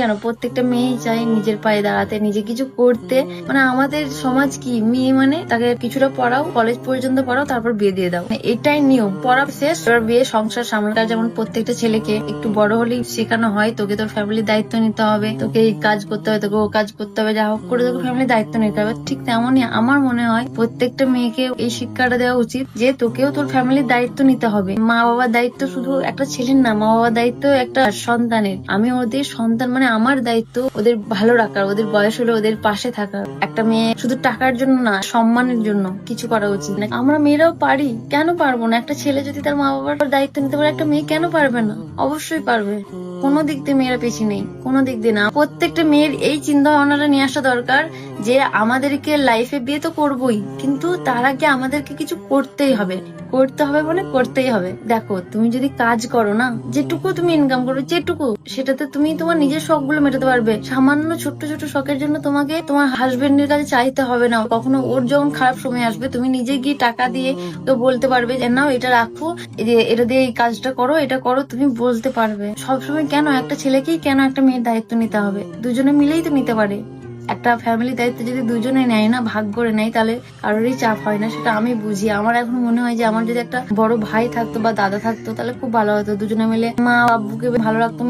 কেন, প্রত্যেকটা মেয়েই চায় নিজের পায়ে দাঁড়াতে, নিজে কিছু করতে। মানে আমাদের সমাজ কি, মেয়ে মানে তাকে কিছুটা পড়াও, কলেজ পর্যন্ত পড়াও, তারপর বিয়ে দিয়ে দাও, এটাই নিয়ম। পড়া শেষ, এবার বিয়ে, সংসার সামলাটা। যেমন প্রত্যেকটা ছেলেকে একটু বড় হলেই শেখানো হয় তোকে তোর ফ্যামিলির দায়িত্ব নিতে হবে, তোকে এই কাজ করতে হবে, তোকে ও কাজ করতে হবে, যা হোক করে তোকে ফ্যামিলির দায়িত্ব নিতে হবে। ঠিক তেমনই আমার মনে হয় প্রত্যেকটা মেয়েকে এই শিক্ষাটা দেওয়া উচিত যে তোকেও তোর ফ্যামিলির দায়িত্ব নিতে হবে। মা বাবার দায়িত্ব শুধু একটা ছেলের না, মা বাবার দায়িত্ব একটা সন্তানের। আমি ওদের সন্তান, মানে আমার দায়িত্ব ওদের ভালো রাখার, ওদের বয়স হলে ওদের পাশে থাকার। একটা মেয়ে শুধু টাকার জন্য না, সম্মানের জন্য কিছু করা উচিত না। আমরা মেয়েরাও পারি, কেন পারবো না? একটা ছেলে যদি তার মা বাবার দায়িত্ব নিতে পারে, একটা মেয়ে কেন পারবে না? অবশ্যই পারবে। কোনো দিক দিয়ে মেয়েরা পিছিয়ে নেই, কোনো দিক দিয়ে না। প্রত্যেকটা মেয়ের এই চিন্তা ভাবনাটা নিয়ে আসা দরকার যে আমাদেরকে লাইফে বিয়ে তো করবোই, কিন্তু তার আগে আমাদেরকে কিছু করতেই হবে। করতে হবে মানে করতেই হবে। দেখো, তুমি যদি কাজ করো না, যেটুকু তুমি ইনকাম করবে, যেটুকু, সেটাতে তুমি তোমার নিজের শখ গুলো মেটাতে পারবে। সামান্য ছোট্ট ছোট শখের জন্য তোমাকে তোমার হাজবেন্ডের কাছে চাইতে হবে না। কখনো ওর যখন খারাপ সময় আসবে, তুমি নিজে গিয়ে টাকা দিয়ে তো বলতে পারবে যে নাও এটা রাখো, এই যে এটা দিয়ে এই কাজটা করো, এটা করো, তুমি বলতে পারবে। সবসময় কেন একটা ছেলেকেই কেন একটা মেয়ের দায়িত্ব নিতে হবে? দুজনে মিলেই তো নিতে পারে। একটা ফ্যামিলির দায়িত্ব যদি দুজনে নেয় না, ভাগ করে নেয়, তাহলে কারোরই চাপ হয় না। সেটা আমি বুঝি। আমার এখন মনে হয় যে আমার যদি একটা বড় ভাই থাকতো বা দাদা থাকতো, তাহলে খুব ভালো হতো। দুজনে মিলে মা আব্বুকে ভালো রাখতো।